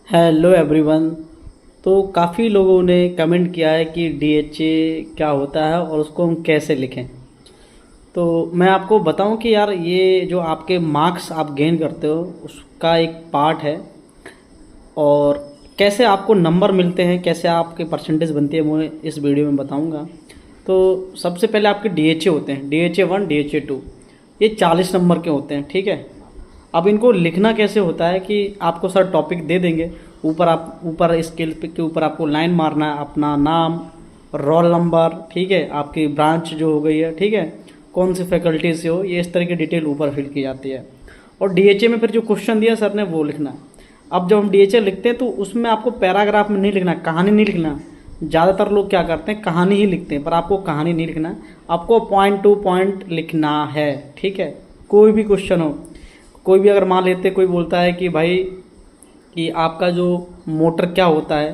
Hello everyone. तो काफ़ी लोगों ने कमेंट किया है कि डीएचए क्या होता है और उसको हम कैसे लिखें। तो मैं आपको बताऊं कि यार ये जो आपके मार्क्स आप गेन करते हो उसका एक पार्ट है, और कैसे आपको नंबर मिलते हैं, कैसे आपके परसेंटेज बनती है, मैं इस वीडियो में बताऊंगा। तो सबसे पहले आपके डीएचए होते हैं, डीएचए 1, डीएचए 2, ये 40 नंबर के होते हैं, ठीक है। अब इनको लिखना कैसे होता है कि आपको सर टॉपिक दे देंगे, ऊपर स्केल पे के ऊपर आपको लाइन मारना है, अपना नाम, रोल नंबर, ठीक है, आपकी ब्रांच जो हो गई है, ठीक है, कौन सी फैकल्टी से हो, ये इस तरह की डिटेल ऊपर फिल की जाती है। और डीएचए में फिर जो क्वेश्चन दिया सर ने वो लिखना है। अब जब हम डीएचए लिखते हैं तो उसमें आपको पैराग्राफ में नहीं लिखना, कहानी नहीं लिखना। ज़्यादातर लोग क्या करते हैं, कहानी ही लिखते हैं, पर आपको कहानी नहीं लिखना है, आपको पॉइंट टू पॉइंट लिखना है, ठीक है। कोई भी क्वेश्चन हो, कोई भी अगर मान लेते कोई बोलता है कि भाई कि आपका जो मोटर क्या होता है,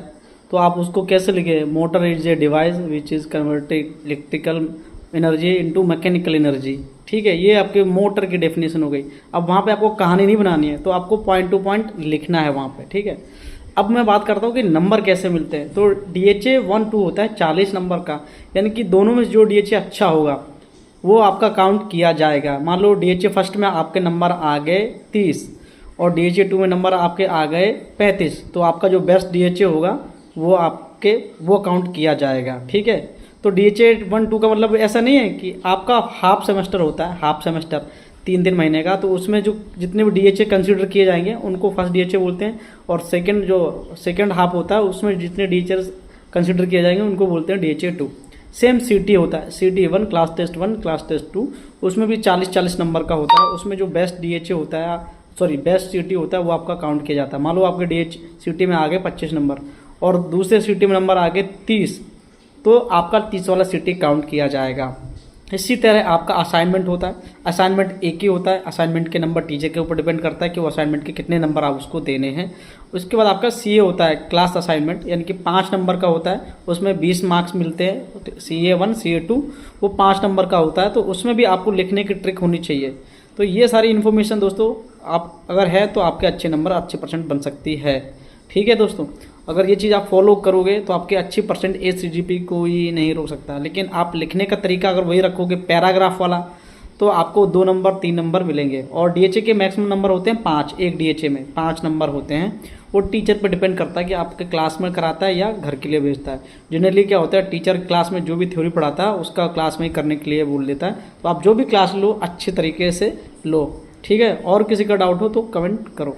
तो आप उसको कैसे लिखे, motor is a device which is converting electrical energy into mechanical energy, ठीक है। ये आपके मोटर की डेफिनेशन हो गई। अब वहाँ पे आपको कहानी नहीं बनानी है, तो आपको पॉइंट टू पॉइंट लिखना है वहाँ पे, ठीक है। अब मैं बात करता हूँ कि नंबर कैसे मिलते हैं। तो डीएचए 1-2 होता है 40 नंबर का, यानी कि दोनों में जो डीएचए अच्छा होगा वो आपका काउंट किया जाएगा। मान लो डीएचए फर्स्ट में आपके नंबर आ गए 30 और डीएचए 2 में नंबर आपके आ गए 35, तो आपका जो बेस्ट डीएचए होगा वो काउंट किया जाएगा, ठीक है। तो डीएचए 1-2 का मतलब ऐसा नहीं है कि आपका हाफ सेमेस्टर होता है, हाफ सेमेस्टर 3 महीने का, तो उसमें जो जितने भी डीएचए कंसीडर किए जाएंगे उनको फर्स्ट डीएचए बोलते हैं, और सेकेंड हाफ होता है उसमें जितने डीएचए कंसीडर किए जाएंगे उनको बोलते हैं डीएचए 2। सेम सीटी होता है, सीटी 1, क्लास टेस्ट 1, क्लास टेस्ट 2, उसमें भी 40-40 नंबर का होता है। उसमें जो बेस्ट डीएचए होता है, सॉरी बेस्ट सीटी होता है, वो आपका काउंट किया जाता है। मान लो आपके डीएच सीटी में आ गए 25 नंबर और दूसरे सीटी में नंबर आ गए 30, तो आपका 30 वाला सीटी काउंट किया जाएगा। इसी तरह आपका असाइनमेंट होता है, असाइनमेंट एक ही होता है, असाइनमेंट के नंबर टीचर के ऊपर डिपेंड करता है कि वो असाइनमेंट के कितने नंबर आप उसको देने हैं। उसके बाद आपका सीए होता है, क्लास असाइनमेंट, यानी कि 5 नंबर का होता है, उसमें 20 मार्क्स मिलते हैं। CA1 CA2 वो 5 नंबर का होता है, तो उसमें भी आपको लिखने की ट्रिक होनी चाहिए। तो ये सारी इन्फॉर्मेशन दोस्तों आप अगर है तो आपके अच्छे नंबर, अच्छे परसेंट बन सकती है, ठीक है दोस्तों। अगर ये चीज़ आप फॉलो करोगे तो आपके अच्छी परसेंट ACGP कोई नहीं रोक सकता। लेकिन आप लिखने का तरीका अगर वही रखोगे पैराग्राफ वाला, तो आपको 2 नंबर 3 नंबर मिलेंगे। और डीएचए के मैक्सिमम नंबर होते हैं 5, एक डीएचए में 5 नंबर होते हैं। वो टीचर पर डिपेंड करता है कि आपके क्लास में कराता है या घर के लिए भेजता है। जनरली क्या होता है, टीचर क्लास में जो भी थ्योरी पढ़ाता है उसका क्लास में ही करने के लिए बोल देता है। तो आप जो भी क्लास लो अच्छे तरीके से लो, ठीक है। और किसी का डाउट हो तो कमेंट करो।